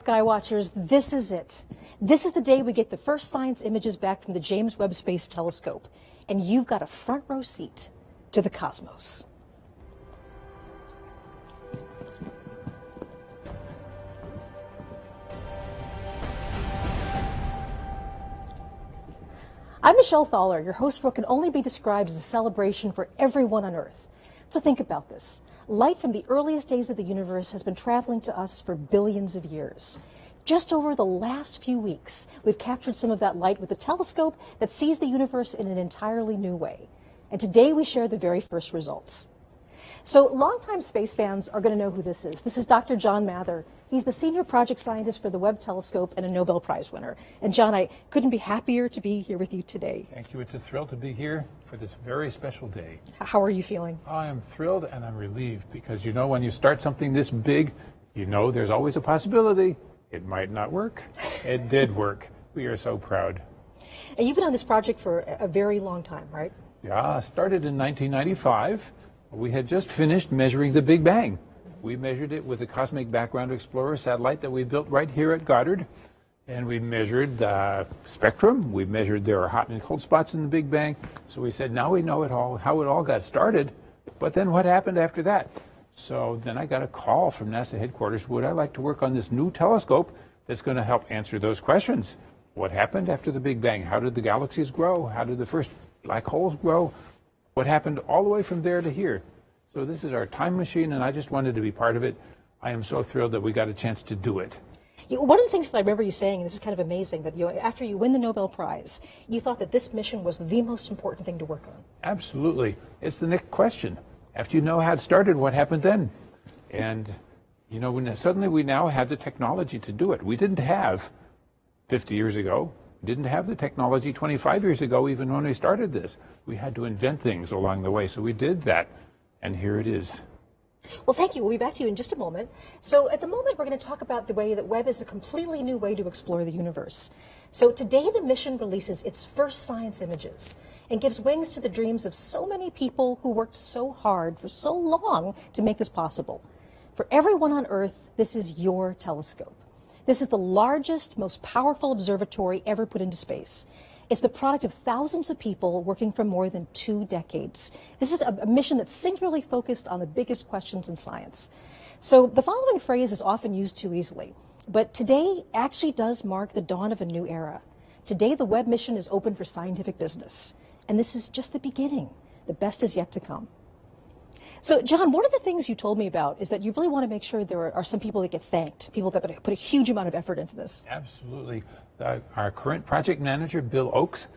Skywatchers, this is it. This is the day we get the first science images back from the James Webb Space Telescope, and you've got a front row seat to the cosmos. I'm Michelle Thaller, your host for what can only be described as a celebration for everyone on Earth. So think about this. Light from the earliest days of the universe has been traveling to us for billions of years. Just over the last few weeks, we've captured some of that light with a telescope that sees the universe in an entirely new way. And today we share the very first results. So longtime space fans are going to know who this is. This is Dr. John Mather. He's the senior project scientist for the Webb telescope and a Nobel Prize winner. And John, I couldn't be happier to be here with you today. Thank you. It's a thrill to be here for this very special day. How are you feeling? I am thrilled and I'm relieved because, you know, when you start something this big, you know there's always a possibility it might not work. It did work. We are so proud. And you've been on this project for a very long time, right? Yeah, started in 1995. We had just finished measuring the Big Bang. We measured it with the Cosmic Background Explorer satellite that we built right here at Goddard. And we measured the spectrum. We measured there are hot and cold spots in the Big Bang. So we said, now we know it all, how it all got started. But then what happened after that? So then I got a call from NASA headquarters. Would I like to work on this new telescope that's going to help answer those questions? What happened after the Big Bang? How did the galaxies grow? How did the first black holes grow? What happened all the way from there to here? So this is our time machine, and I just wanted to be part of it. I am so thrilled that we got a chance to do it. One of the things that I remember you saying, and this is kind of amazing, that after you win the Nobel Prize, you thought that this mission was the most important thing to work on. Absolutely. It's the next question. After you know how it started, what happened then? And, you know, suddenly we now have the technology to do it. We didn't have 50 years ago. We didn't have the technology 25 years ago, even when we started this. We had to invent things along the way, so we did that, and here it is. Well, thank you. We'll be back to you in just a moment. So at the moment, we're going to talk about the way that Webb is a completely new way to explore the universe. So today, the mission releases its first science images and gives wings to the dreams of so many people who worked so hard for so long to make this possible. For everyone on Earth, this is your telescope. This is the largest, most powerful observatory ever put into space. It's the product of thousands of people working for more than 2 decades. This is a mission that's singularly focused on the biggest questions in science. So the following phrase is often used too easily, but today actually does mark the dawn of a new era. Today, the Webb mission is open for scientific business, and this is just the beginning. The best is yet to come. So, John, one of the things you told me about is that you really want to make sure there are some people that get thanked, people that put a huge amount of effort into this. Absolutely. Our current project manager, Bill Oakes,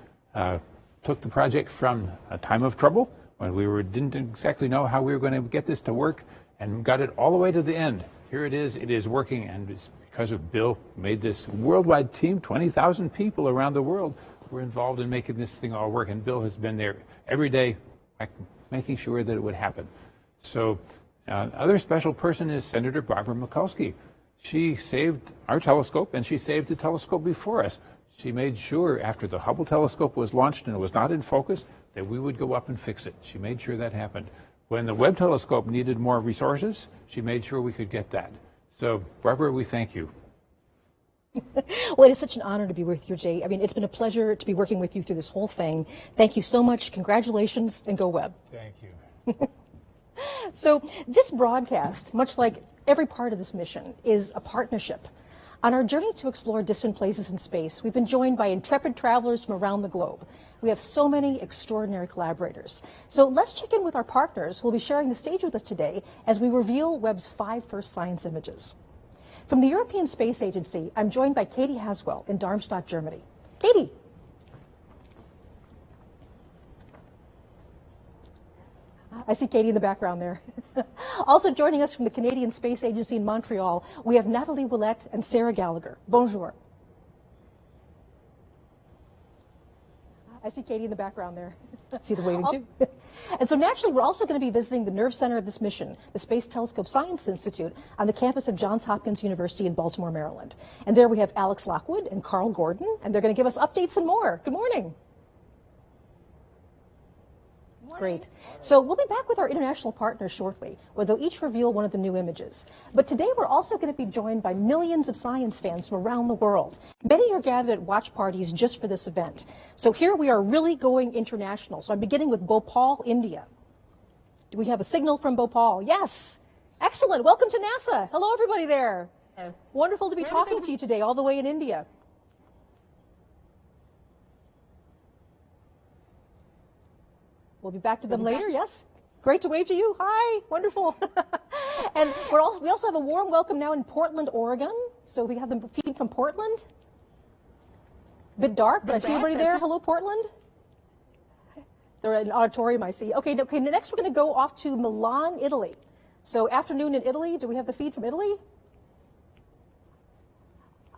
took the project from a time of trouble when we didn't exactly know how we were going to get this to work and got it all the way to the end. Here it is working, and it's because of Bill made this worldwide team, 20,000 people around the world were involved in making this thing all work, and Bill has been there every day making sure that it would happen. So other special person is Senator Barbara Mikulski. She saved our telescope, and she saved the telescope before us. She made sure after the Hubble telescope was launched and it was not in focus that we would go up and fix it. She made sure that happened. When the Webb telescope needed more resources, she made sure we could get that. So, Barbara, we thank you. Well, it is such an honor to be with you, Jay. I mean, it's been a pleasure to be working with you through this whole thing. Thank you so much. Congratulations, and go Webb. Thank you. So this broadcast, much like every part of this mission, is a partnership. On our journey to explore distant places in space, we've been joined by intrepid travelers from around the globe. We have so many extraordinary collaborators. So let's check in with our partners who will be sharing the stage with us today as we reveal Webb's 5 first science images. From the European Space Agency, I'm joined by Katie Haswell in Darmstadt, Germany. Katie. I see Katie in the background there. Also joining us from the Canadian Space Agency in Montreal, we have Nathalie Willette and Sarah Gallagher. Bonjour. I see Katie in the background there. See the waving too. And so naturally, we're also going to be visiting the nerve center of this mission, the Space Telescope Science Institute on the campus of Johns Hopkins University in Baltimore, Maryland. And there we have Alex Lockwood and Carl Gordon, and they're going to give us updates and more. Good morning. Great. So we'll be back with our international partners shortly, where they'll each reveal one of the new images. But today we're also going to be joined by millions of science fans from around the world. Many are gathered at watch parties just for this event. So here we are really going international. So I'm beginning with Bhopal, India. Do we have a signal from Bhopal? Yes. Excellent. Welcome to NASA. Hello, everybody there. Wonderful to be talking to you today, all the way in India. We'll be back to them later, yes? Great to wave to you. Hi, wonderful. And we also have a warm welcome now in Portland, Oregon. So we have the feed from Portland. A bit dark, but I see everybody there. Hello, Portland. They're in an auditorium, I see. Okay, next we're going to go off to Milan, Italy. So afternoon in Italy. Do we have the feed from Italy?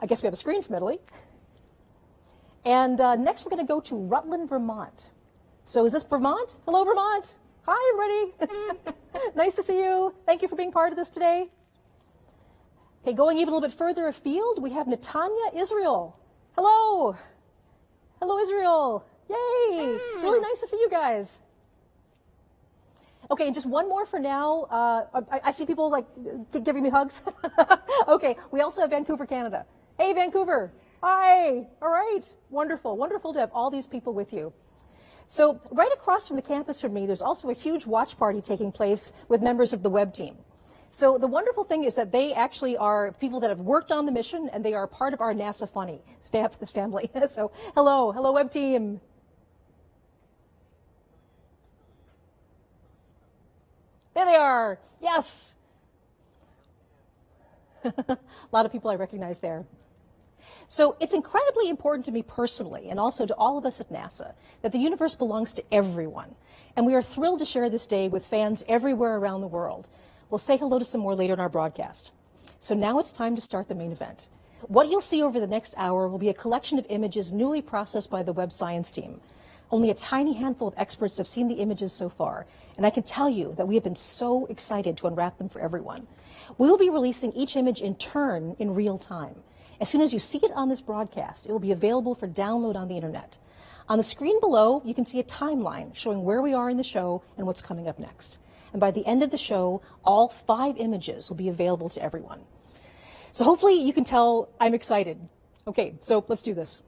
I guess we have a screen from Italy. And next we're going to go to Rutland, Vermont. So is this Vermont? Hello, Vermont. Hi, everybody. Nice to see you. Thank you for being part of this today. Okay, going even a little bit further afield, we have Netanya, Israel. Hello. Hello, Israel. Yay. Really nice to see you guys. Okay, and just one more for now. I see people like giving me hugs. Okay, we also have Vancouver, Canada. Hey, Vancouver. Hi. All right. Wonderful. Wonderful to have all these people with you. So right across from the campus from me, there's also a huge watch party taking place with members of the Webb team. So the wonderful thing is that they actually are people that have worked on the mission, and they are part of our NASA Funny family. So hello Webb team. There they are. Yes. A lot of people I recognize there. So it's incredibly important to me personally, and also to all of us at NASA, that the universe belongs to everyone. And we are thrilled to share this day with fans everywhere around the world. We'll say hello to some more later in our broadcast. So now it's time to start the main event. What you'll see over the next hour will be a collection of images newly processed by the Webb science team. Only a tiny handful of experts have seen the images so far, and I can tell you that we have been so excited to unwrap them for everyone. We will be releasing each image in turn in real time. As soon as you see it on this broadcast, it will be available for download on the internet. On the screen below, you can see a timeline showing where we are in the show and what's coming up next. And by the end of the show, all 5 images will be available to everyone. So hopefully you can tell I'm excited. Okay, so let's do this.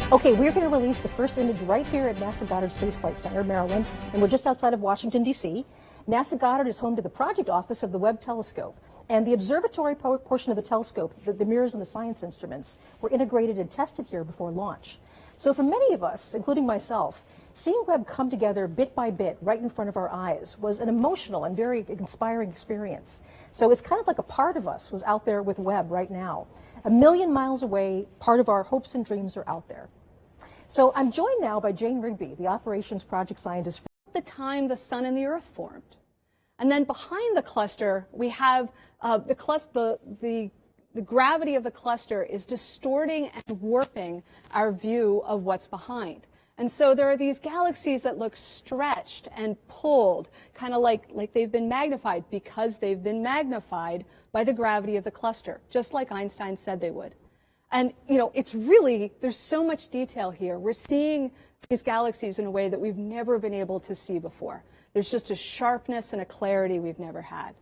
Okay, we're going to release the first image right here at NASA Goddard Space Flight Center, Maryland, and we're just outside of Washington, D.C. NASA Goddard is home to the project office of the Webb telescope, and the observatory portion of the telescope, the mirrors and the science instruments, were integrated and tested here before launch. So for many of us, including myself, seeing Webb come together bit by bit right in front of our eyes was an emotional and very inspiring experience. So it's kind of like a part of us was out there with Webb right now. A million miles away, part of our hopes and dreams are out there. So I'm joined now by Jane Rigby, the operations project scientist. The time the sun and the earth formed. And then behind the cluster, we have the gravity of the cluster is distorting and warping our view of what's behind. And so there are these galaxies that look stretched and pulled, kind of like they've been magnified because they've been magnified by the gravity of the cluster, just like Einstein said they would. And, you know, it's really, there's so much detail here. We're seeing these galaxies in a way that we've never been able to see before. There's just a sharpness and a clarity we've never had.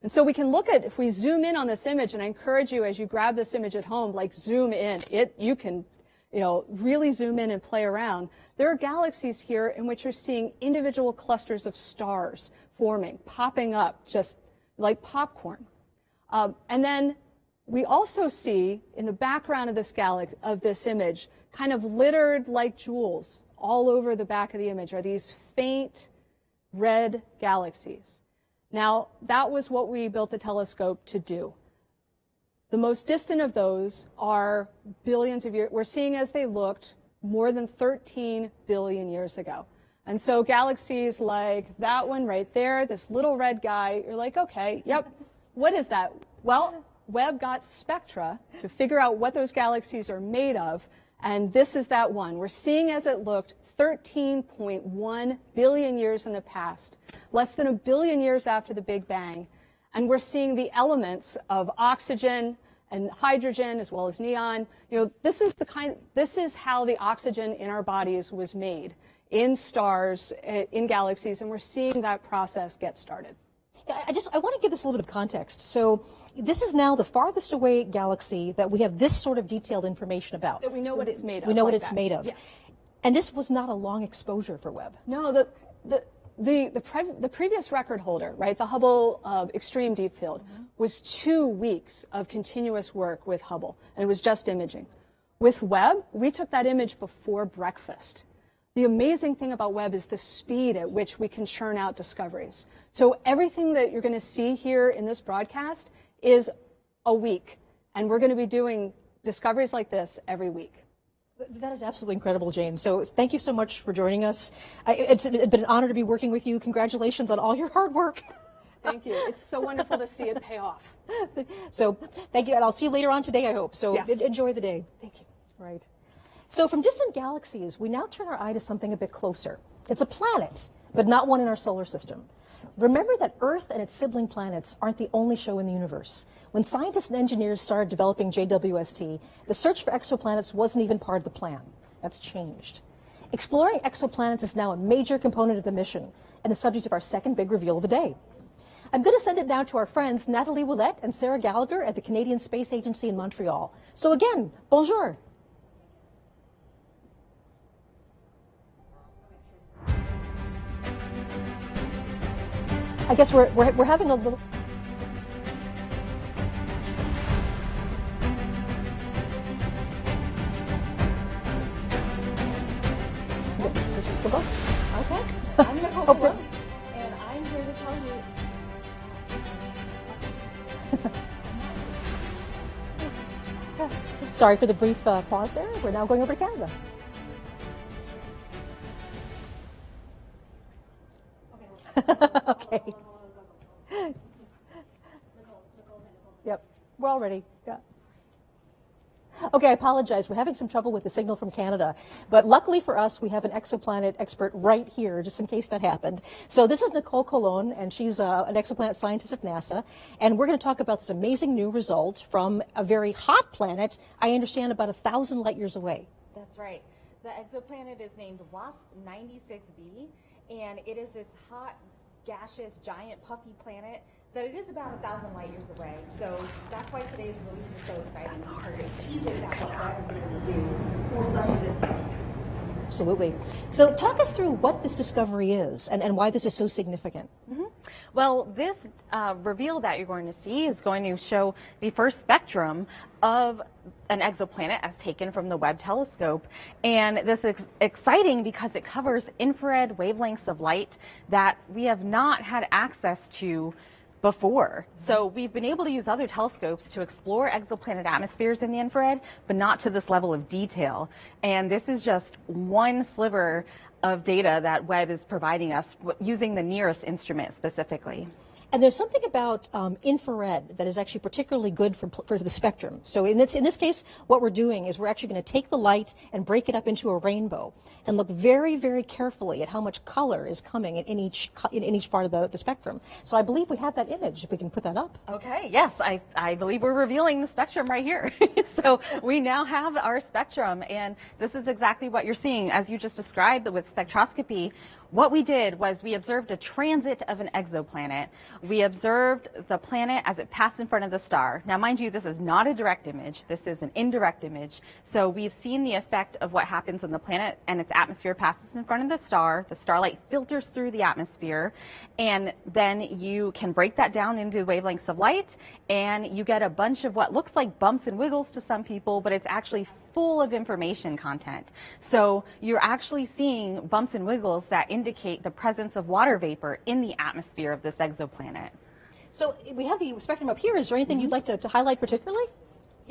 And so we can look at, if we zoom in on this image, and I encourage you as you grab this image at home, like zoom in. You can, you know, really zoom in and play around. There are galaxies here in which you're seeing individual clusters of stars forming, popping up just like popcorn. And then we also see in the background of this image, kind of littered like jewels all over the back of the image are these faint red galaxies. Now, that was what we built the telescope to do. The most distant of those are billions of years. We're seeing as they looked more than 13 billion years ago. And so galaxies like that one right there, this little red guy, you're like, okay, yep, what is that? Well, Webb got spectra to figure out what those galaxies are made of, And this is that one. We're seeing as it looked 13.1 billion years in the past, less than a billion years after the Big Bang. And we're seeing the elements of oxygen and hydrogen as well as neon. This is how the oxygen in our bodies was made in stars, in galaxies, and we're seeing that process get started. I want to give this a little bit of context. So this is now the farthest away galaxy that we have this sort of detailed information about. That we know what it's made of. We know what it's made of. Yes. And this was not a long exposure for Webb. No, the previous record holder, right, the Hubble Extreme Deep Field, was 2 weeks of continuous work with Hubble, and it was just imaging. With Webb, we took that image before breakfast. The amazing thing about Webb is the speed at which we can churn out discoveries. So everything that you're going to see here in this broadcast is a week, and we're going to be doing discoveries like this every week. That is absolutely incredible, Jane. So thank you so much for joining us. It's been an honor to be working with you. Congratulations on all your hard work. Thank you. It's so wonderful to see it pay off. So thank you, and I'll see you later on today, I hope. So yes. Enjoy the day. Thank you. Right. So from distant galaxies, we now turn our eye to something a bit closer. It's a planet, but not one in our solar system. Remember that Earth and its sibling planets aren't the only show in the universe. When scientists and engineers started developing JWST, the search for exoplanets wasn't even part of the plan. That's changed. Exploring exoplanets is now a major component of the mission and the subject of our second big reveal of the day. I'm going to send it now to our friends Nathalie Willette and Sarah Gallagher at the Canadian Space Agency in Montreal. So again, bonjour. I guess we're having a little. Okay, I'm Nicole Cologne, and I'm here to tell you. Sorry for the brief pause there. We're now going over to Canada. Okay. Yep, we're all ready. Yeah. Okay, I apologize. We're having some trouble with the signal from Canada. But luckily for us, we have an exoplanet expert right here, just in case that happened. So this is Nicole Cologne, and she's an exoplanet scientist at NASA. And we're going to talk about this amazing new result from a very hot planet, I understand about 1,000 light years away. That's right. The exoplanet is named WASP 96b, and it is this hot, gaseous, giant, puffy planet that it is about 1,000 light years away. So that's why today's release is so exciting, because it teases at what Webb is able to do for such a distance. Absolutely. So talk us through what this discovery is and why this is so significant. Mm-hmm. Well, this reveal that you're going to see is going to show the first spectrum of an exoplanet as taken from the Webb telescope. And this is exciting because it covers infrared wavelengths of light that we have not had access to before. So we've been able to use other telescopes to explore exoplanet atmospheres in the infrared, but not to this level of detail. And this is just one sliver of data that Webb is providing us using the nearest instrument specifically. And there's something about infrared that is actually particularly good for the spectrum. So in this case, what we're doing is we're actually going to take the light and break it up into a rainbow and look very, very carefully at how much color is coming in each part of the spectrum. So I believe we have that image, if we can put that up. Okay, yes, I believe we're revealing the spectrum right here. So we now have our spectrum, and this is exactly what you're seeing. As you just described with spectroscopy, what we did was we observed a transit of an exoplanet. We observed the planet as it passed in front of the star. Now, mind you, this is not a direct image. This is an indirect image. So we've seen the effect of what happens when the planet and its atmosphere passes in front of the star. The starlight filters through the atmosphere, and then you can break that down into wavelengths of light, and you get a bunch of what looks like bumps and wiggles to some people, but it's actually full of information content. So you're actually seeing bumps and wiggles that indicate the presence of water vapor in the atmosphere of this exoplanet. So we have the spectrum up here. Is there anything you'd like to highlight particularly?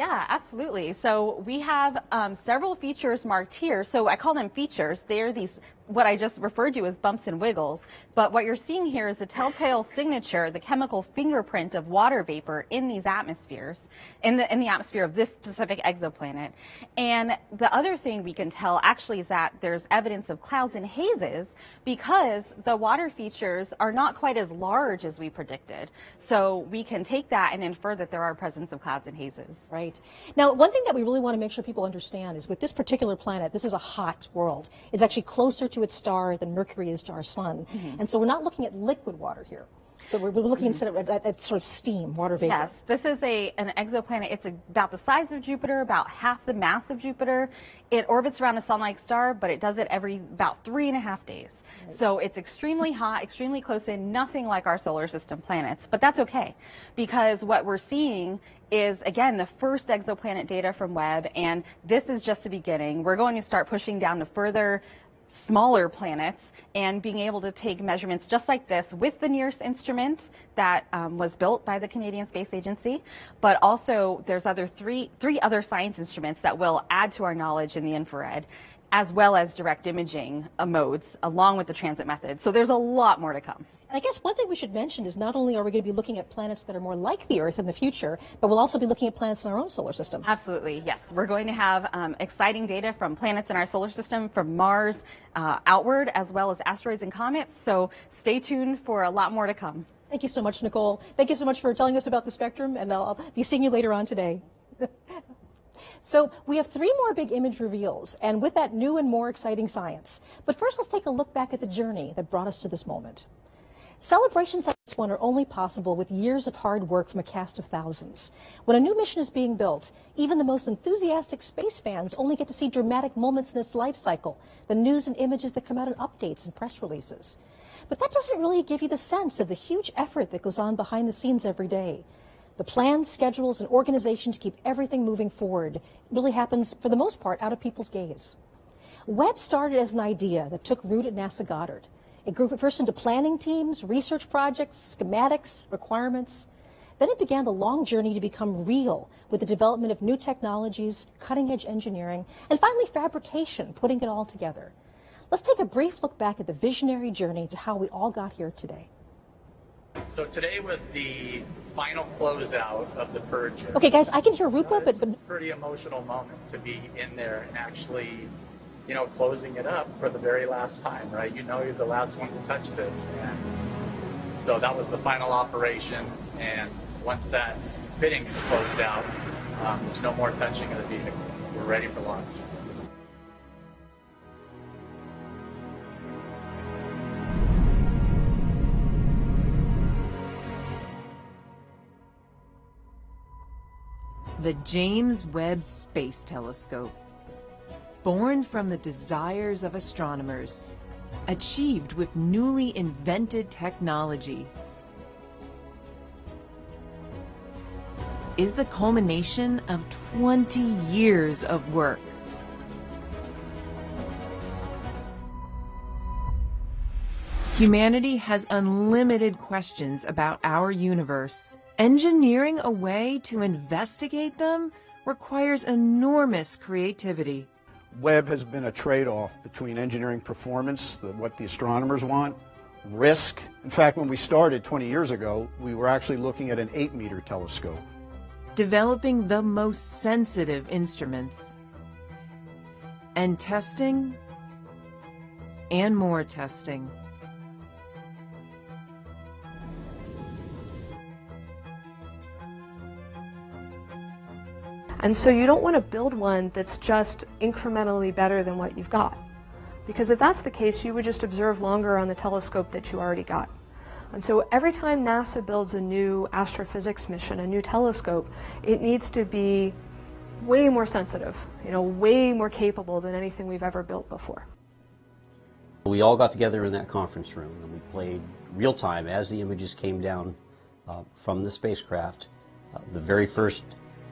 Yeah, absolutely. So we have several features marked here. So I call them features. They're these, what I just referred to as bumps and wiggles. But what you're seeing here is a telltale signature, the chemical fingerprint of water vapor in these atmospheres, in the atmosphere of this specific exoplanet. And the other thing we can tell actually is that there's evidence of clouds and hazes because the water features are not quite as large as we predicted. So we can take that and infer that there are presence of clouds and hazes. Right. Now, one thing that we really want to make sure people understand is with this particular planet, this is a hot world. It's actually closer to its star than Mercury is to our sun. And so we're not looking at liquid water here, but we're looking instead at sort of steam, water vapor. Yes, this is an exoplanet. It's about the size of Jupiter, about half the mass of Jupiter. It orbits around a sun-like star, but it does it every about 3.5 days. Right. So it's extremely hot, extremely close in, nothing like our solar system planets. But that's okay, because what we're seeing is, again, the first exoplanet data from Webb, and this is just the beginning. We're going to start pushing down to further smaller planets and being able to take measurements just like this with the NIRS instrument that was built by the Canadian Space Agency, but also there's three other science instruments that will add to our knowledge in the infrared, as well as direct imaging modes along with the transit method. So there's a lot more to come. And I guess one thing we should mention is not only are we going to be looking at planets that are more like the Earth in the future, but we'll also be looking at planets in our own solar system. Absolutely, yes. We're going to have exciting data from planets in our solar system, from Mars outward, as well as asteroids and comets. So stay tuned for a lot more to come. Thank you so much, Nicole. Thank you so much for telling us about the spectrum, and I'll be seeing you later on today. So we have 3 more big image reveals, and with that, new and more exciting science. But first, let's take a look back at the journey that brought us to this moment. Celebrations like this one are only possible with years of hard work from a cast of thousands. When a new mission is being built, even the most enthusiastic space fans only get to see dramatic moments in its life cycle, the news and images that come out in updates and press releases. But that doesn't really give you the sense of the huge effort that goes on behind the scenes every day. The plans, schedules, and organization to keep everything moving forward really happens, for the most part, out of people's gaze. Webb started as an idea that took root at NASA Goddard. It grew first into planning teams, research projects, schematics, requirements. Then it began the long journey to become real with the development of new technologies, cutting-edge engineering, and finally fabrication, putting it all together. Let's take a brief look back at the visionary journey to how we all got here today. So today was the final closeout of the purge. Okay, guys, I can hear Rupa, It's but a pretty emotional moment to be in there and actually, you know, closing it up for the very last time, right? You know, you're the last one to touch this, and so that was the final operation. And once that fitting is closed out, there's no more touching of the vehicle. We're ready for launch. The James Webb Space Telescope. Born from the desires of astronomers, achieved with newly invented technology, is the culmination of 20 years of work. Humanity has unlimited questions about our universe. Engineering a way to investigate them requires enormous creativity. Webb has been a trade-off between engineering performance, what the astronomers want, risk. In fact, when we started 20 years ago, we were actually looking at an 8-meter telescope. Developing the most sensitive instruments. And testing, and more testing. And so you don't want to build one that's just incrementally better than what you've got. Because if that's the case, you would just observe longer on the telescope that you already got. And so every time NASA builds a new astrophysics mission, a new telescope, it needs to be way more sensitive, way more capable than anything we've ever built before. We all got together in that conference room and we played real time as the images came down from the spacecraft, the very first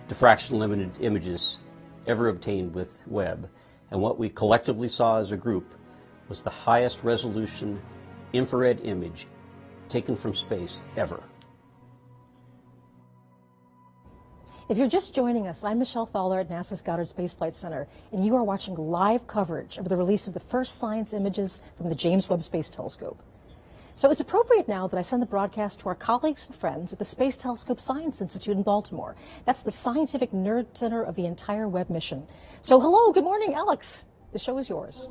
diffraction limited images ever obtained with Webb. And what we collectively saw as a group was the highest resolution infrared image taken from space ever. If you're just joining us, I'm Michelle Fowler at NASA's Goddard Space Flight Center, and you are watching live coverage of the release of the first science images from the James Webb Space Telescope. So it's appropriate now that I send the broadcast to our colleagues and friends at the Space Telescope Science Institute in Baltimore. That's the scientific nerd center of the entire Webb mission. So hello, good morning, Alex. The show is yours.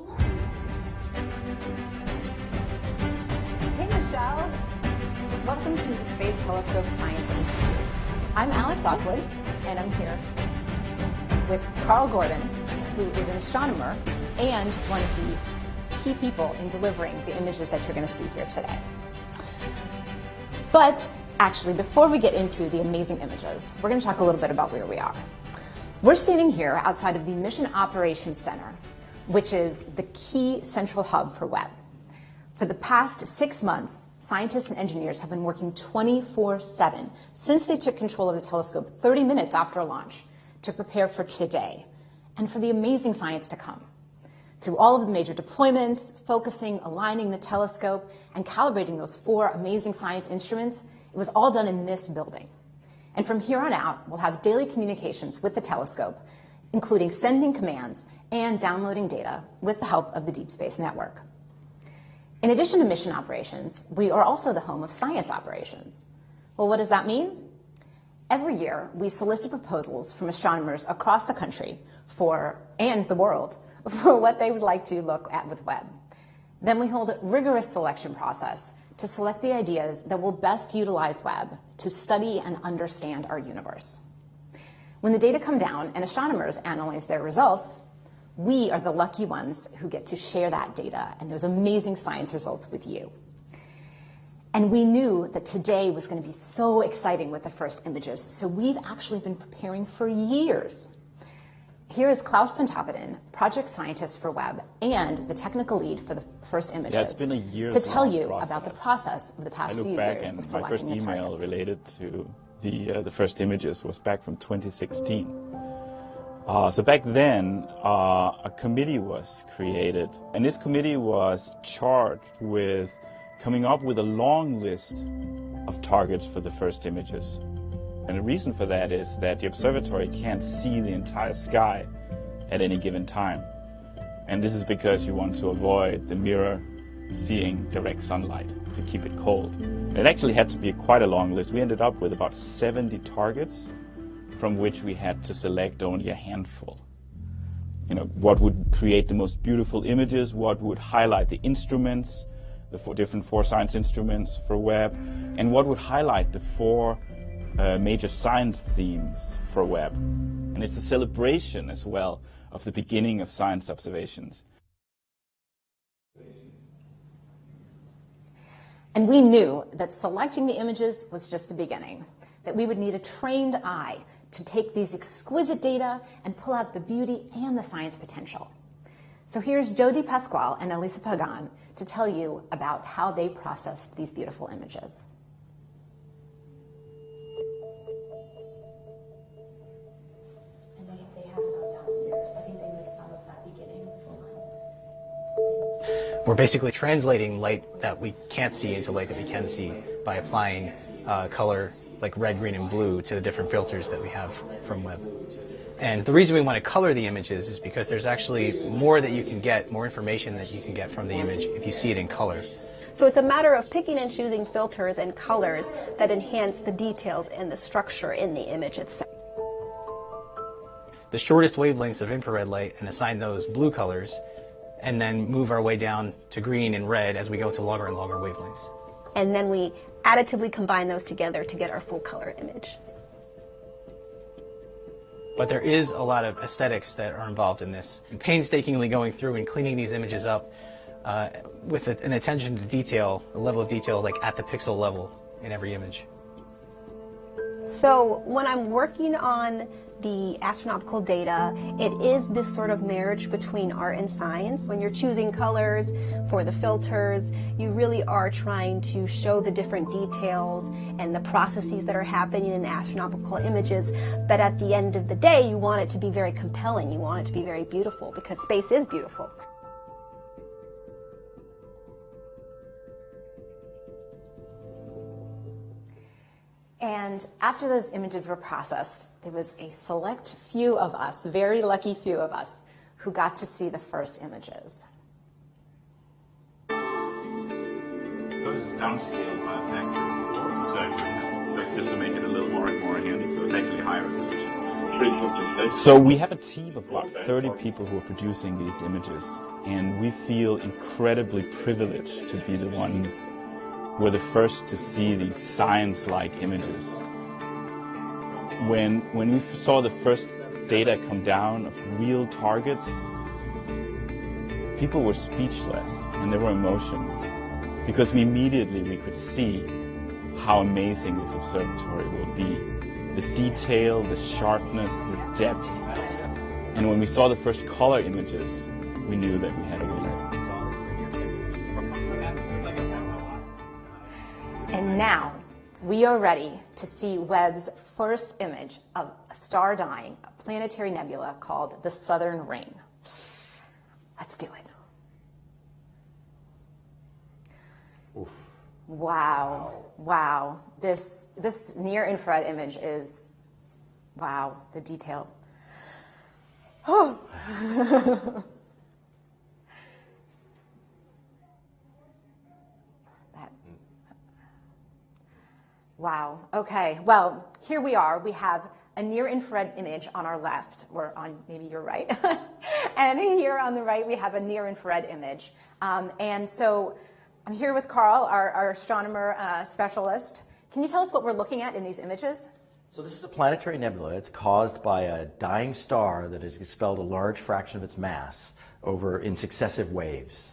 Hey, Michelle. Welcome to the Space Telescope Science Institute. I'm Alex Lockwood, and I'm here with Carl Gordon, who is an astronomer and one of the key people in delivering the images that you're going to see here today. But actually, before we get into the amazing images, we're going to talk a little bit about where we are. We're standing here outside of the Mission Operations Center, which is the key central hub for Webb. For the past 6 months, scientists and engineers have been working 24/7 since they took control of the telescope 30 minutes after launch to prepare for today and for the amazing science to come. Through all of the major deployments, focusing, aligning the telescope, and calibrating those 4 amazing science instruments, it was all done in this building. And from here on out, we'll have daily communications with the telescope, including sending commands and downloading data with the help of the Deep Space Network. In addition to mission operations, we are also the home of science operations. Well, what does that mean? Every year, we solicit proposals from astronomers across the country and the world for what they would like to look at with Webb. Then we hold a rigorous selection process to select the ideas that will best utilize Webb to study and understand our universe. When the data come down and astronomers analyze their results, we are the lucky ones who get to share that data and those amazing science results with you. And we knew that today was going to be so exciting with the first images, so we've actually been preparing for years. Here is Klaus Pontoppidan, project scientist for Webb and the technical lead for the first images, yeah, it's been a year to tell you about the process of the past few years and of my selecting first the email targets. related to the first images was back from 2016. So back then, a committee was created, and this committee was charged with coming up with a long list of targets for the first images. And the reason for that is that the observatory can't see the entire sky at any given time. And this is because you want to avoid the mirror seeing direct sunlight to keep it cold. And it actually had to be quite a long list. We ended up with about 70 targets, from which we had to select only a handful. You know, what would create the most beautiful images, what would highlight the instruments, the 4 science instruments for Webb, and what would highlight the 4 major science themes for Webb. And it's a celebration as well of the beginning of science observations. And we knew that selecting the images was just the beginning, that we would need a trained eye to take these exquisite data and pull out the beauty and the science potential. So here's Jody Pasquale and Elisa Pagan to tell you about how they processed these beautiful images. We're basically translating light that we can't see into light that we can see by applying color like red, green, and blue to the different filters that we have from Webb. And the reason we want to color the images is because there's actually more that you can get, more information that you can get from the image if you see it in color. So it's a matter of picking and choosing filters and colors that enhance the details and the structure in the image itself. The shortest wavelengths of infrared light and assign those blue colors, and then move our way down to green and red as we go to longer and longer wavelengths. And then we additively combine those together to get our full color image. But there is a lot of aesthetics that are involved in this. And painstakingly going through and cleaning these images up with an attention to detail, a level of detail like at the pixel level in every image. So when I'm working on the astronomical data, it is this sort of marriage between art and science. When you're choosing colors for the filters, you really are trying to show the different details and the processes that are happening in astronomical images. But at the end of the day, you want it to be very compelling. You want it to be very beautiful because space is beautiful. And after those images were processed, there was a select few of us, very lucky few of us, who got to see the first images. This is downscaled by a factor of 4 exactly. So just to make it a little more handy, so it's actually higher resolution. So we have a team of about 30 people who are producing these images, and we feel incredibly privileged to be the ones who are the first to see these science-like images. When we saw the first data come down of real targets, people were speechless and there were emotions, because we could see how amazing this observatory will be. The detail, the sharpness, the depth. And when we saw the first color images, we knew that we had a winner. And now we are ready to see Webb's first image of a star dying, a planetary nebula called the Southern Ring. Let's do it. Oof. Wow, wow. This near-infrared image is, wow, the detail. Oh. Wow, okay, well, here we are. We have a near-infrared image on our left, or on maybe your right. And here on the right, we have a near-infrared image. And so I'm here with Carl, our astronomer specialist. Can you tell us what we're looking at in these images? So this is a planetary nebula. It's caused by a dying star that has expelled a large fraction of its mass over in successive waves.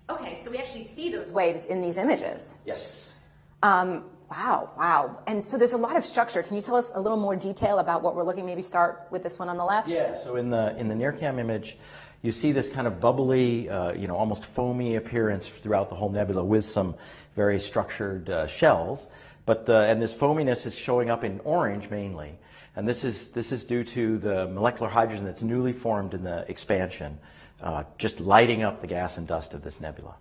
Okay, so we actually see those waves in these images. Yes. Wow, wow. And so there's a lot of structure. Can you tell us a little more detail about what we're looking? Maybe start with this one on the left. Yeah. So in the NIRCam image, you see this kind of bubbly, almost foamy appearance throughout the whole nebula with some very structured shells. And this foaminess is showing up in orange mainly. And this is due to the molecular hydrogen that's newly formed in the expansion, just lighting up the gas and dust of this nebula.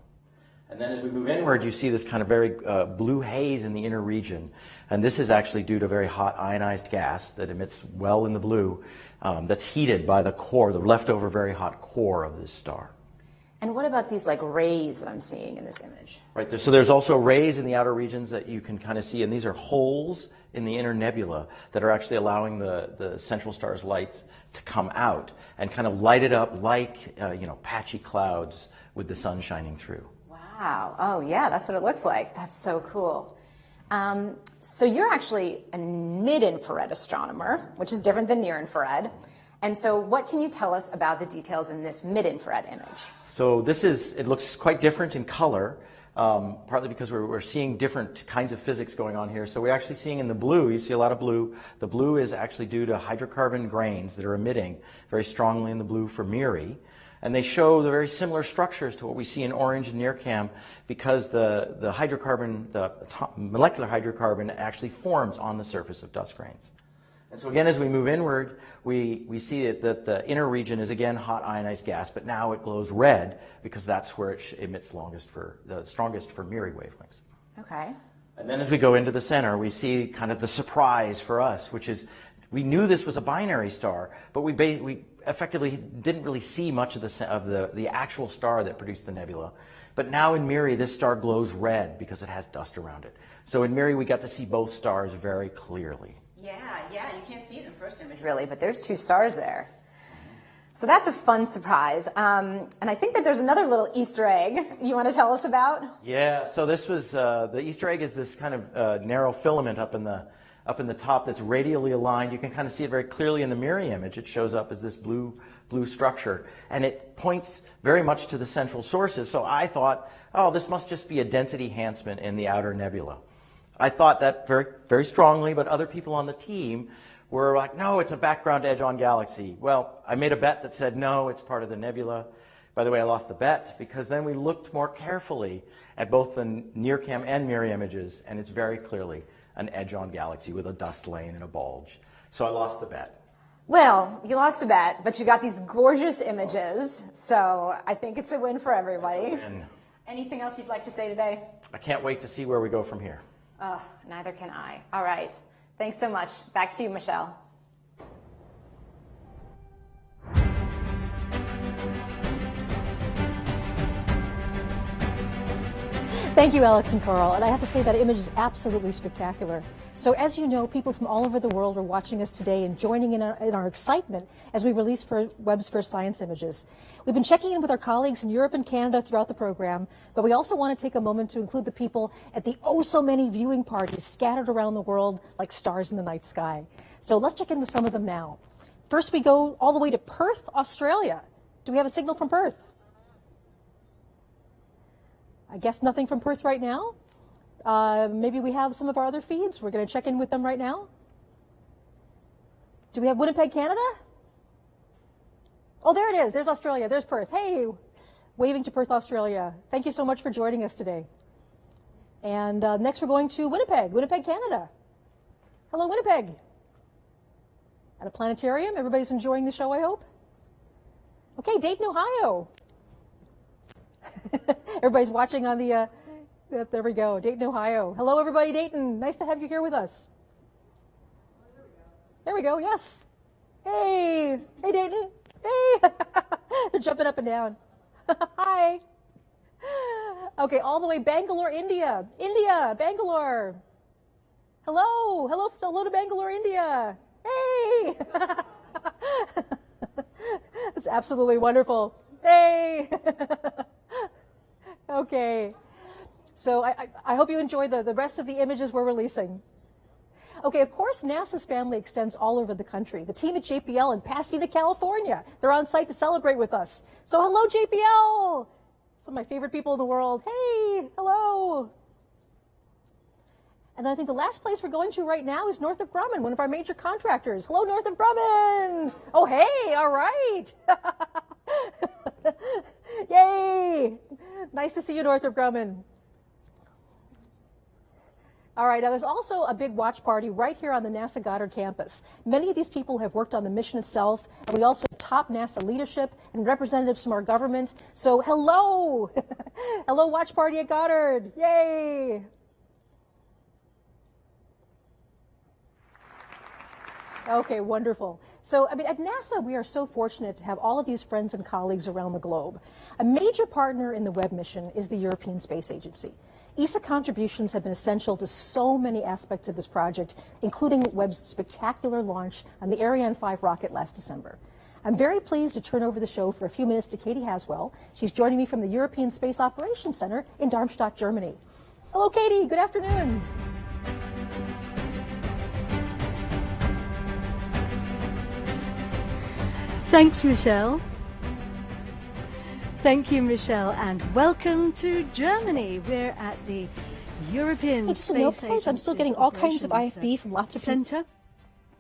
And then as we move inward, you see this kind of very blue haze in the inner region. And this is actually due to very hot ionized gas that emits well in the blue that's heated by the core, the leftover very hot core of this star. And what about these like rays that I'm seeing in this image? Right there. So there's also rays in the outer regions that you can kind of see, and these are holes in the inner nebula that are actually allowing the central star's light to come out and kind of light it up like patchy clouds with the sun shining through. Wow. Oh, yeah, that's what it looks like. That's so cool. So you're actually a mid-infrared astronomer, which is different than near-infrared. And so what can you tell us about the details in this mid-infrared image? So it looks quite different in color, partly because we're seeing different kinds of physics going on here. So we're actually seeing in the blue, you see a lot of blue. The blue is actually due to hydrocarbon grains that are emitting very strongly in the blue for MIRI. And they show the very similar structures to what we see in orange and NIRCam because the molecular hydrocarbon actually forms on the surface of dust grains. And so again, as we move inward, we see that the inner region is again hot ionized gas, but now it glows red because that's where it emits the strongest for MIRI wavelengths. Okay. And then as we go into the center, we see kind of the surprise for us, which is we knew this was a binary star, but we effectively didn't really see much of the actual star that produced the nebula. But now in MIRI, this star glows red because it has dust around it. So in MIRI, we got to see both stars very clearly. Yeah, you can't see it in the first image really, but there's two stars there. So that's a fun surprise. And I think that there's another little Easter egg you want to tell us about? Yeah, so this was, the Easter egg is this kind of narrow filament up in the top that's radially aligned. You can kind of see it very clearly in the MIRI image. It shows up as this blue structure, and it points very much to the central sources. So I thought, oh, this must just be a density enhancement in the outer nebula. I thought that very, very strongly, but other people on the team were like, no, it's a background edge-on galaxy. Well, I made a bet that said, no, it's part of the nebula. By the way, I lost the bet because then we looked more carefully at both the NIRCam and MIRI images, and it's very clearly an edge-on galaxy with a dust lane and a bulge. So I lost the bet. Well, you lost the bet, but you got these gorgeous images, so I think it's a win for everybody. Anything else you'd like to say today? I can't wait to see where we go from here. Neither can I. All right. Thanks so much. Back to you, Michelle. Thank you, Alex and Carl. And I have to say that image is absolutely spectacular. So as you know, people from all over the world are watching us today and joining in our excitement as we release Webb's first science images. We've been checking in with our colleagues in Europe and Canada throughout the program, but we also want to take a moment to include the people at the so many viewing parties scattered around the world like stars in the night sky. So let's check in with some of them now. First, we go all the way to Perth, Australia. Do we have a signal from Perth? I guess nothing from Perth right now. Maybe we have some of our other feeds. We're going to check in with them right now. Do we have Winnipeg, Canada? Oh, there it is. There's Australia. There's Perth. Hey, waving to Perth, Australia. Thank you so much for joining us today. And next we're going to Winnipeg, Canada. Hello, Winnipeg. At a planetarium. Everybody's enjoying the show, I hope. Okay, Dayton, Ohio. Everybody's watching on the, there we go, Dayton, Ohio. Hello, everybody, Dayton. Nice to have you here with us. There we go, yes. Hey, hey, Dayton. Hey. They're jumping up and down. Hi. Okay, all the way Bangalore, India. Bangalore. Hello to Bangalore, India. Hey. That's absolutely wonderful. Hey. Okay, so I hope you enjoy the rest of the images we're releasing. Okay, of course, NASA's family extends all over the country. The team at JPL in Pasadena, California, they're on site to celebrate with us. So hello, JPL! Some of my favorite people in the world. Hey, hello! And then I think the last place we're going to right now is Northrop Grumman, one of our major contractors. Hello, Northrop Grumman! Oh, hey, all right! Yay! Nice to see you, Northrop Grumman. All right, now there's also a big watch party right here on the NASA Goddard campus. Many of these people have worked on the mission itself, and we also have top NASA leadership and representatives from our government. So hello! Hello, watch party at Goddard. Yay! Okay, wonderful. So, I mean, at NASA, we are so fortunate to have all of these friends and colleagues around the globe. A major partner in the Webb mission is the European Space Agency. ESA contributions have been essential to so many aspects of this project, including Webb's spectacular launch on the Ariane 5 rocket last December. I'm very pleased to turn over the show for a few minutes to Katie Haswell. She's joining me from the European Space Operations Center in Darmstadt, Germany. Hello, Katie. Good afternoon. Thanks, Michelle. Thank you, Michelle, and welcome to Germany. We're at the European Space Agency. I'm still getting all kinds of IFB from lots of center.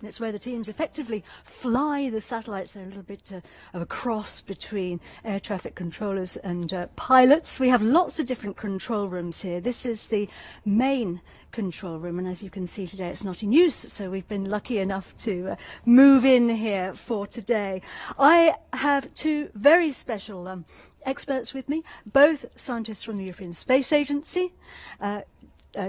It's where the teams effectively fly the satellites. They're a little bit of a cross between air traffic controllers and pilots. We have lots of different control rooms here. This is the main control room, and as you can see today, it's not in use, so we've been lucky enough to move in here for today. I have two very special experts with me, both scientists from the European Space Agency.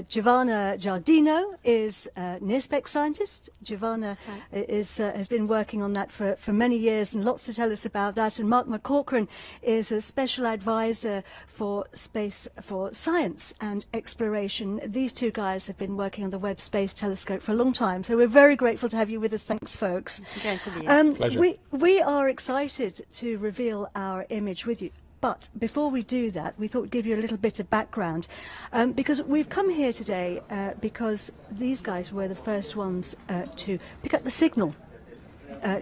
Giovanna Giardino is a near-spec scientist. Giovanna has been working on that for many years and lots to tell us about that. And Mark McCaughrean is a special advisor for space, for science and exploration. These two guys have been working on the Webb Space Telescope for a long time, so we're very grateful to have you with us. Thanks, folks. Pleasure. We are excited to reveal our image with you. But before we do that, we thought we'd give you a little bit of background, because we've come here today because these guys were the first ones to pick up the signal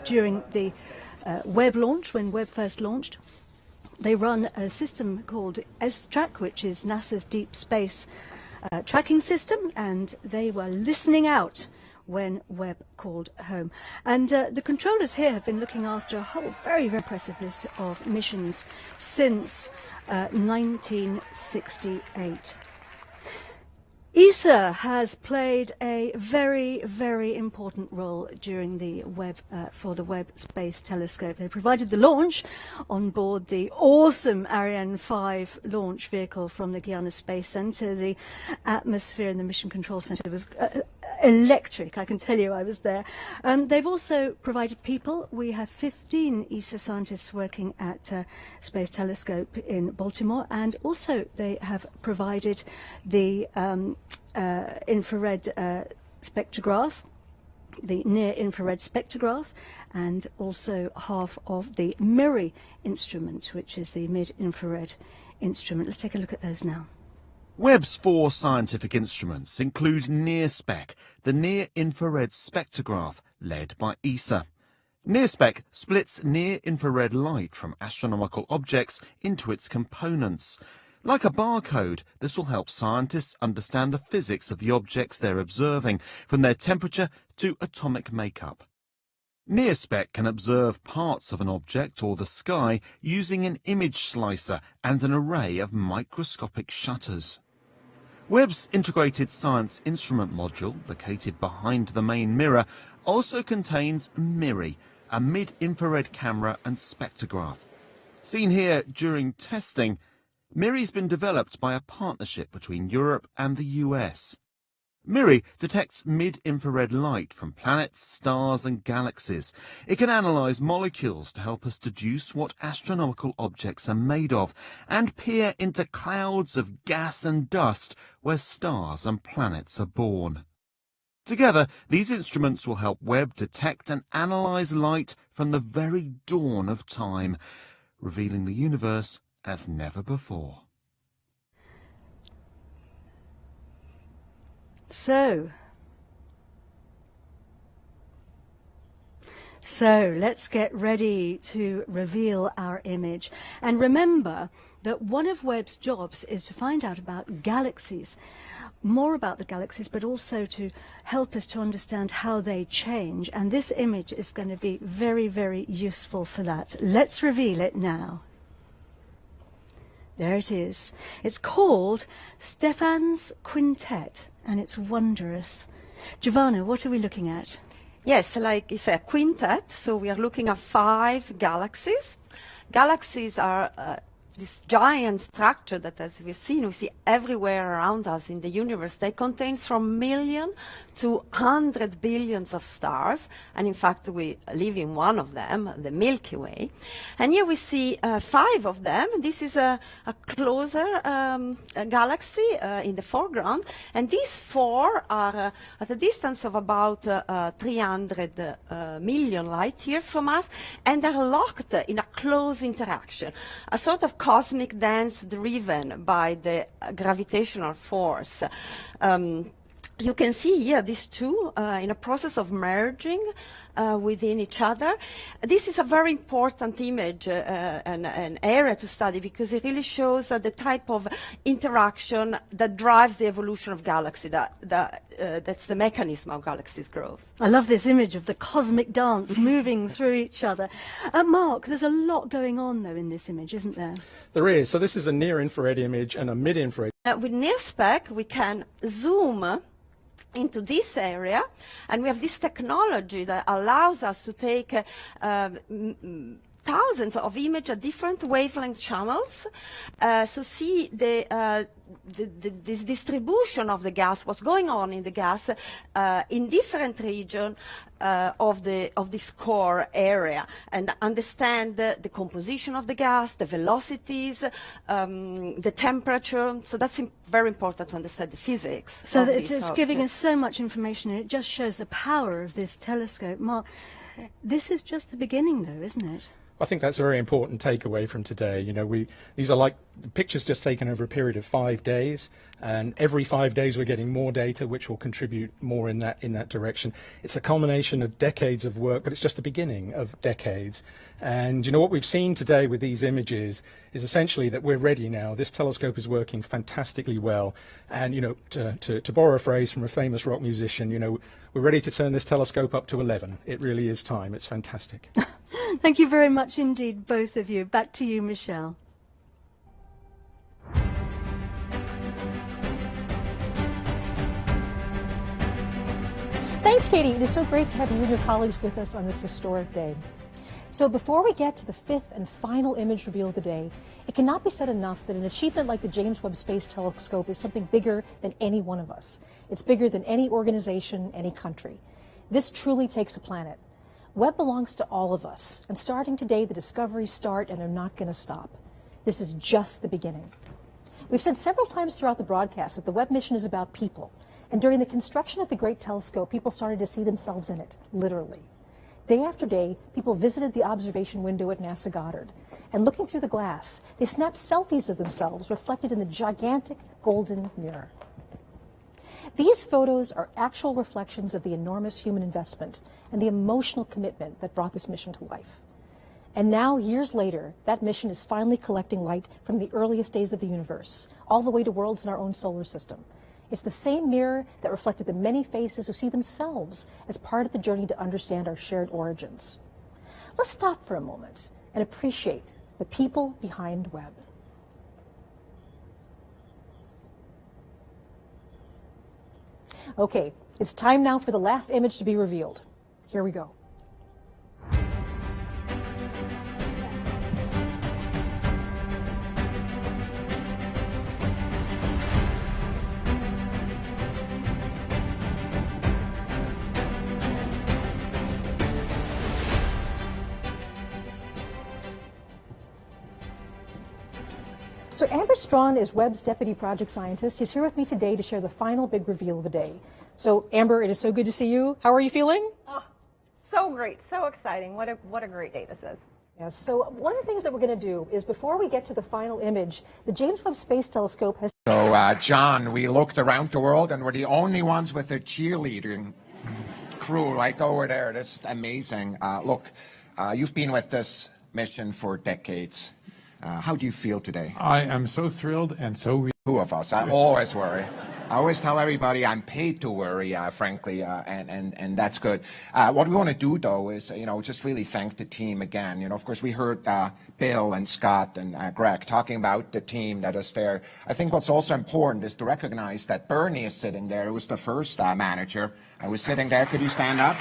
during the Webb launch, when Webb first launched. They run a system called S-Track, which is NASA's deep space tracking system, and they were listening out when Webb called home. And the controllers here have been looking after a whole very, very impressive list of missions since 1968. ESA has played a very, very important role during the Webb for the Webb Space Telescope. They provided the launch on board the awesome Ariane 5 launch vehicle from the Guiana Space Center. The atmosphere in the Mission Control Center was electric, I can tell you. I was there. They've also provided people. We have 15 ESA scientists working at Space Telescope in Baltimore, and also they have provided the infrared spectrograph, the near-infrared spectrograph, and also half of the MIRI instrument, which is the mid-infrared instrument. Let's take a look at those now. Webb's 4 scientific instruments include NIRSPEC, the near-infrared spectrograph, led by ESA. NIRSPEC splits near-infrared light from astronomical objects into its components. Like a barcode, this will help scientists understand the physics of the objects they're observing, from their temperature to atomic makeup. NIRSPEC can observe parts of an object or the sky using an image slicer and an array of microscopic shutters. Webb's Integrated Science Instrument Module, located behind the main mirror, also contains MIRI, a mid-infrared camera and spectrograph. Seen here during testing, MIRI's been developed by a partnership between Europe and the US. MIRI detects mid-infrared light from planets, stars and galaxies. It can analyse molecules to help us deduce what astronomical objects are made of and peer into clouds of gas and dust where stars and planets are born. Together, these instruments will help Webb detect and analyse light from the very dawn of time, revealing the universe as never before. So let's get ready to reveal our image. And remember that one of Webb's jobs is to find out about galaxies, more about the galaxies, but also to help us to understand how they change. And this image is going to be very, very useful for that. Let's reveal it now. There it is. It's called Stephan's Quintet, and it's wondrous. Giovanna, what are we looking at? Yes, like it's a quintet, so we are looking at 5 galaxies. Galaxies are this giant structure that, as we've seen, we see everywhere around us in the universe. They contain from million to 100 billions of stars, and in fact we live in one of them, the Milky Way. And here we see 5 of them. This is a closer galaxy in the foreground, and these 4 are at a distance of about 300 million light years from us, and they're locked in a close interaction, a sort of cosmic dance driven by the gravitational force. You can see here these 2 in a process of merging within each other. This is a very important image, an area to study, because it really shows the type of interaction that drives the evolution of galaxies. That's the mechanism of galaxies' growth. I love this image of the cosmic dance moving through each other. Mark, there's a lot going on, though, in this image, isn't there? There is. So this is a near-infrared image and a mid-infrared. With NIRSPEC, we can zoom into this area, and we have this technology that allows us to take thousands of images at different wavelength channels, so see this distribution of the gas, what's going on in the gas in different regions of this core area, and understand the composition of the gas, the velocities, the temperature. So that's very important to understand the physics. So it's giving us so much information, and it just shows the power of this telescope. Mark, this is just the beginning, though, isn't it? I think that's a very important takeaway from today. You know, these are like pictures just taken over a period of 5 days, and every 5 days we're getting more data, which will contribute more in that direction. It's a culmination of decades of work, but it's just the beginning of decades. And you know what we've seen today with these images is essentially that we're ready now. This telescope is working fantastically well, and you know, to borrow a phrase from a famous rock musician, you know, we're ready to turn this telescope up to 11. It really is time. It's fantastic. Thank you very much indeed, both of you. Back to you, Michelle. Thanks, Katie. It is so great to have you and your colleagues with us on this historic day. So before we get to the fifth and final image reveal of the day, it cannot be said enough that an achievement like the James Webb Space Telescope is something bigger than any one of us. It's bigger than any organization, any country. This truly takes a planet. Webb belongs to all of us, and starting today, the discoveries start and they're not going to stop. This is just the beginning. We've said several times throughout the broadcast that the Webb mission is about people, and during the construction of the Great Telescope, people started to see themselves in it, literally. Day after day, people visited the observation window at NASA Goddard, and looking through the glass, they snapped selfies of themselves reflected in the gigantic golden mirror. These photos are actual reflections of the enormous human investment and the emotional commitment that brought this mission to life. And now, years later, that mission is finally collecting light from the earliest days of the universe, all the way to worlds in our own solar system. It's the same mirror that reflected the many faces who see themselves as part of the journey to understand our shared origins. Let's stop for a moment and appreciate the people behind Webb. Okay, it's time now for the last image to be revealed. Here we go. So Amber Strawn is Webb's deputy project scientist. She's here with me today to share the final big reveal of the day. So Amber, it is so good to see you. How are you feeling? Oh, so great, so exciting. What a great day this is. Yes, so one of the things that we're going to do is before we get to the final image, the James Webb Space Telescope has... So, John, we looked around the world and we're the only ones with a cheerleading crew right over there. That's amazing. Look, you've been with this mission for decades. How do you feel today? I am so thrilled and so... Two of us. I always worry. I always tell everybody I'm paid to worry, frankly, and that's good. What we want to do, though, is, just really thank the team again. Of course, we heard Bill and Scott and Greg talking about the team that is there. I think what's also important is to recognize that Bernie is sitting there, who was the first manager. I was sitting there. Could you stand up?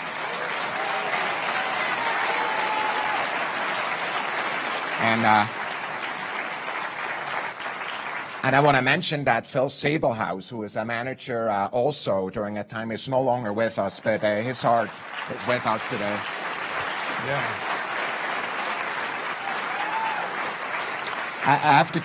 And I want to mention that Phil Sabelhouse, who is a manager also during that time, is no longer with us, but his heart is with us today. Yeah. I have to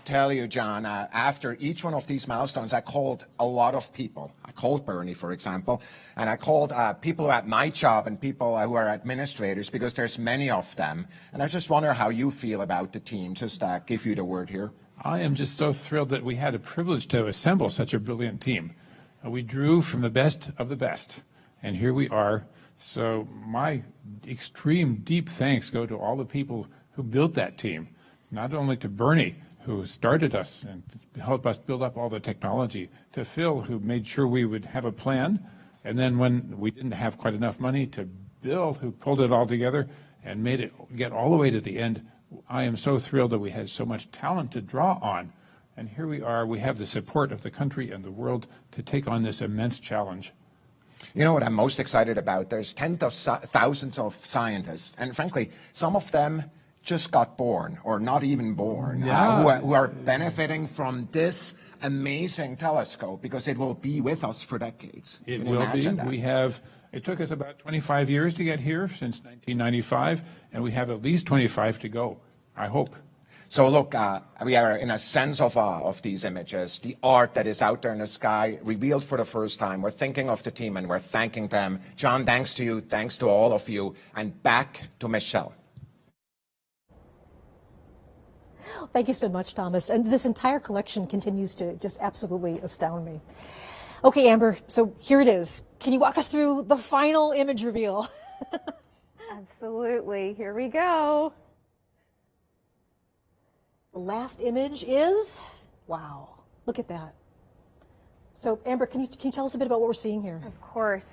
tell you, John, after each one of these milestones, I called a lot of people. I called Bernie, for example, and I called people who are at my job and people who are administrators, because there's many of them. And I just wonder how you feel about the team. Just give you the word here. I am just so thrilled that we had a privilege to assemble such a brilliant team. We drew from the best of the best, and here we are. So my extreme deep thanks go to all the people who built that team, not only to Bernie, who started us and helped us build up all the technology, to Phil, who made sure we would have a plan, and then when we didn't have quite enough money, to Bill, who pulled it all together and made it get all the way to the end. I am so thrilled that we had so much talent to draw on. And here we are, we have the support of the country and the world to take on this immense challenge. You know what I'm most excited about? There's tens of thousands of scientists, and frankly, some of them just got born or not even born, who are benefiting from this amazing telescope because it will be with us for decades. It will be. It took us about 25 years to get here, since 1995, and we have at least 25 to go, I hope. So look, we are in a sense of awe of these images, the art that is out there in the sky, revealed for the first time. We're thinking of the team and we're thanking them. John, thanks to you, thanks to all of you, and back to Michelle. Thank you so much, Thomas. And this entire collection continues to just absolutely astound me. Okay, Amber, so here it is. Can you walk us through the final image reveal? Absolutely. Here we go. The last image is, wow, look at that. So, Amber, can you tell us a bit about what we're seeing here? Of course.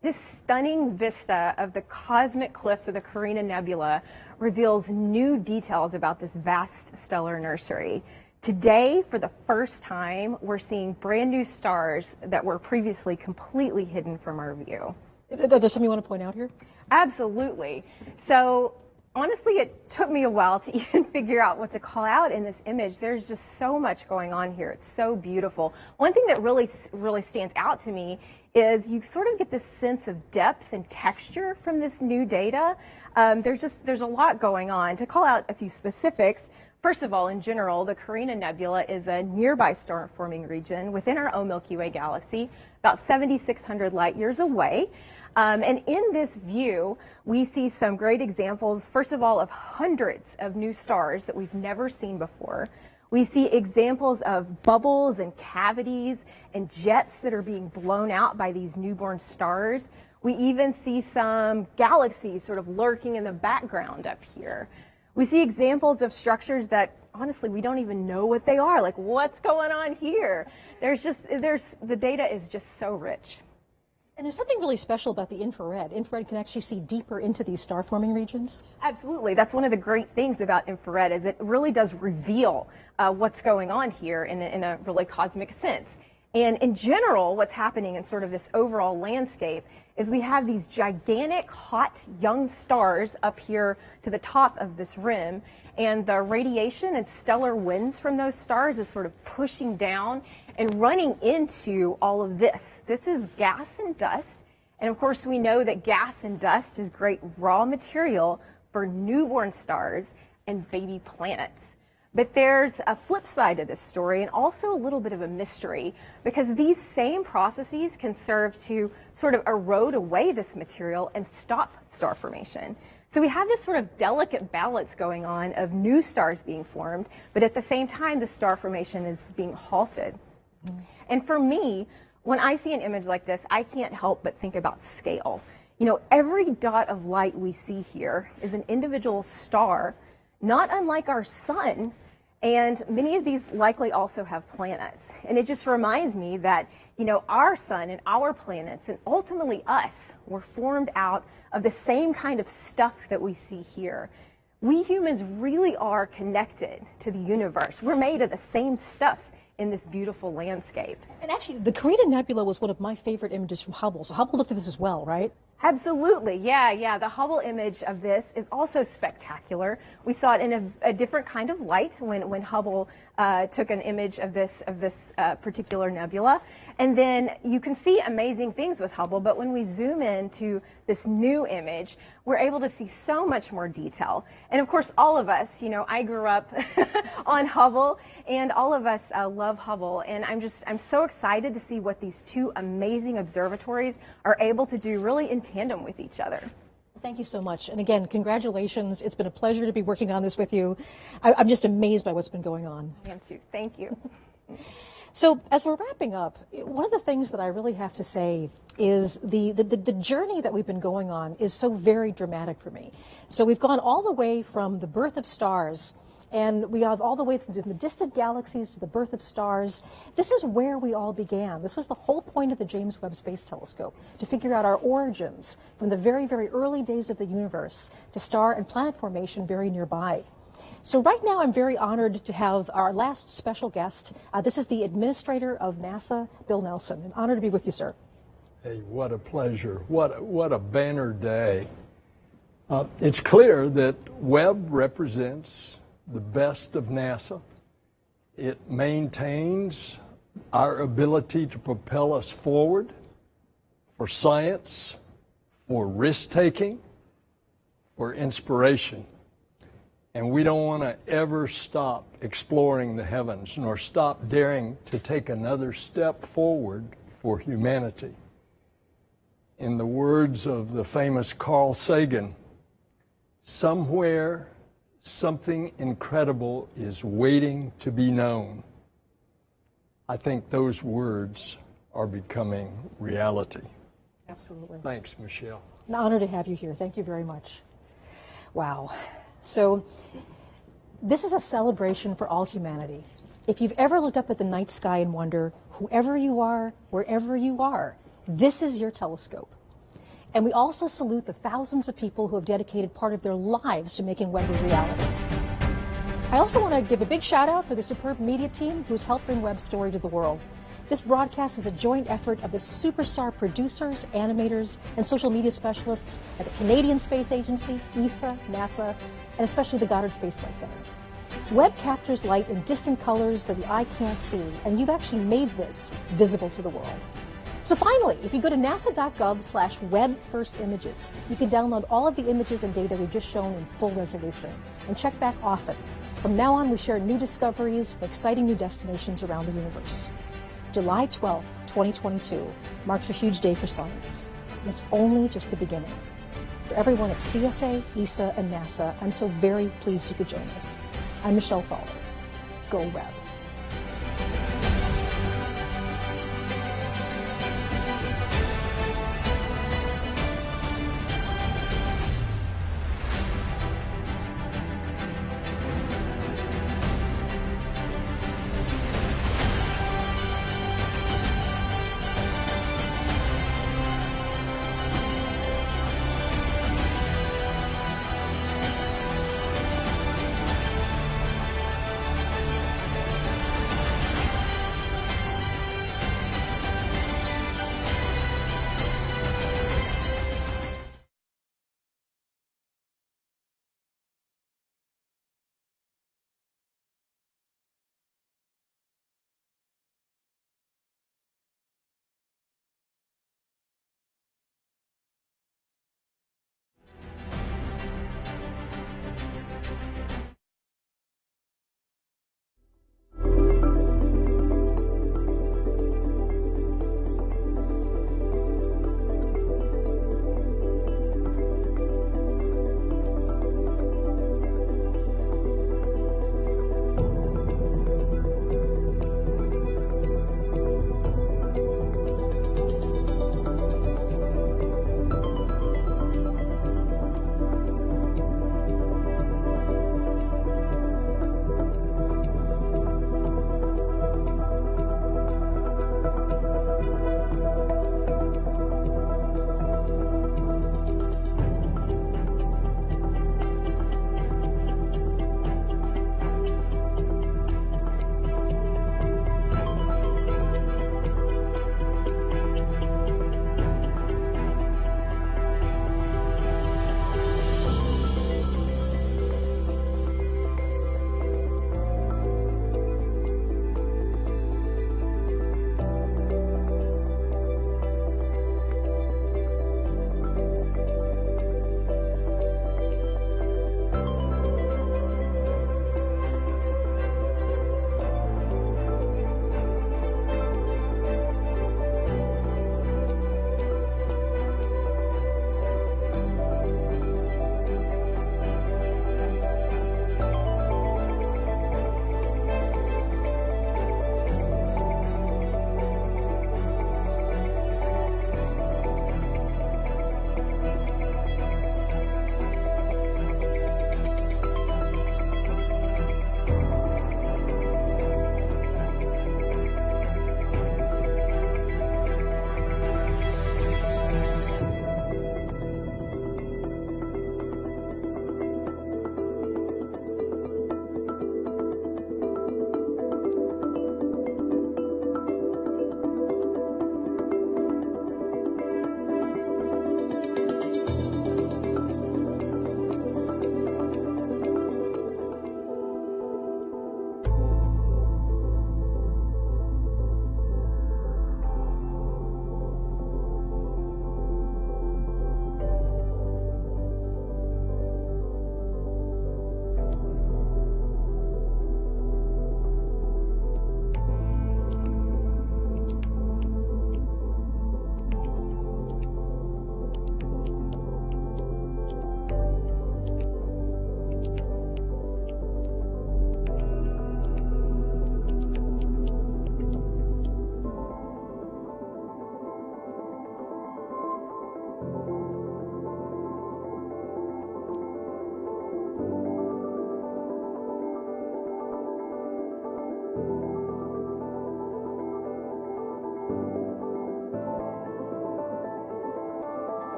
This stunning vista of the cosmic cliffs of the Carina Nebula reveals new details about this vast stellar nursery. Today, for the first time, we're seeing brand new stars that were previously completely hidden from our view. There's something you want to point out here? Absolutely. So honestly, it took me a while to even figure out what to call out in this image. There's just so much going on here. It's so beautiful. One thing that really stands out to me is you sort of get this sense of depth and texture from this new data. There's a lot going on. To call out a few specifics, first of all, in general, the Carina Nebula is a nearby star-forming region within our own Milky Way galaxy, about 7,600 light years away. And in this view, we see some great examples, first of all, of hundreds of new stars that we've never seen before. We see examples of bubbles and cavities and jets that are being blown out by these newborn stars. We even see some galaxies sort of lurking in the background up here. We see examples of structures that, honestly, we don't even know what they are. Like, what's going on here? The data is just so rich. And there's something really special about the infrared. Infrared can actually see deeper into these star-forming regions. Absolutely. That's one of the great things about infrared, is it really does reveal what's going on here in a really cosmic sense. And in general, what's happening in sort of this overall landscape is we have these gigantic, hot, young stars up here to the top of this rim, and the radiation and stellar winds from those stars is sort of pushing down and running into all of this. This is gas and dust, and of course we know that gas and dust is great raw material for newborn stars and baby planets. But there's a flip side to this story, and also a little bit of a mystery, because these same processes can serve to sort of erode away this material and stop star formation. So we have this sort of delicate balance going on of new stars being formed, but at the same time the star formation is being halted. And for me, when I see an image like this, I can't help but think about scale. You know, every dot of light we see here is an individual star, not unlike our sun, and many of these likely also have planets. And it just reminds me that, you know, our sun and our planets, and ultimately us, were formed out of the same kind of stuff that we see here. We humans really are connected to the universe. We're made of the same stuff in this beautiful landscape. And actually, the Carina Nebula was one of my favorite images from Hubble. So Hubble looked at this as well, right? Absolutely, yeah. The Hubble image of this is also spectacular. We saw it in a different kind of light when Hubble took an image of this particular nebula. And then you can see amazing things with Hubble, but when we zoom in to this new image, we're able to see so much more detail. And of course, all of us, you know, I grew up on Hubble, and all of us love Hubble. And I'm so excited to see what these two amazing observatories are able to do really in tandem with each other. Thank you so much. And again, congratulations. It's been a pleasure to be working on this with you. I'm just amazed by what's been going on. I am too. Thank you. So as we're wrapping up, one of the things that I really have to say is the journey that we've been going on is so very dramatic for me. So we've gone all the way from the birth of stars, and we have all the way from the distant galaxies to the birth of stars. This is where we all began. This was the whole point of the James Webb Space Telescope, to figure out our origins from the very, very early days of the universe to star and planet formation very nearby. So right now I'm very honored to have our last special guest. This is the administrator of NASA, Bill Nelson. An honor to be with you, sir. Hey, what a pleasure. What a banner day. It's clear that Webb represents the best of NASA. It maintains our ability to propel us forward for science, for risk-taking, for inspiration. And we don't want to ever stop exploring the heavens, nor stop daring to take another step forward for humanity. In the words of the famous Carl Sagan, somewhere something incredible is waiting to be known. I think those words are becoming reality. Absolutely. Thanks, Michelle. An honor to have you here. Thank you very much. Wow. So this is a celebration for all humanity. If you've ever looked up at the night sky and wonder, whoever you are, wherever you are, this is your telescope. And we also salute the thousands of people who have dedicated part of their lives to making Webb a reality. I also want to give a big shout out for the superb media team who's helped bring Webb's story to the world. This broadcast is a joint effort of the superstar producers, animators, and social media specialists at the Canadian Space Agency, ESA, NASA, and especially the Goddard Space Flight Center. Webb captures light in distant colors that the eye can't see, and you've actually made this visible to the world. So finally, if you go to nasa.gov/Webb-First-Images, you can download all of the images and data we've just shown in full resolution, and check back often. From now on, we share new discoveries and exciting new destinations around the universe. July 12th, 2022 marks a huge day for science. And it's only just the beginning. For everyone at CSA, ESA, and NASA, I'm so very pleased you could join us. I'm Michelle Fowler. Go Webb.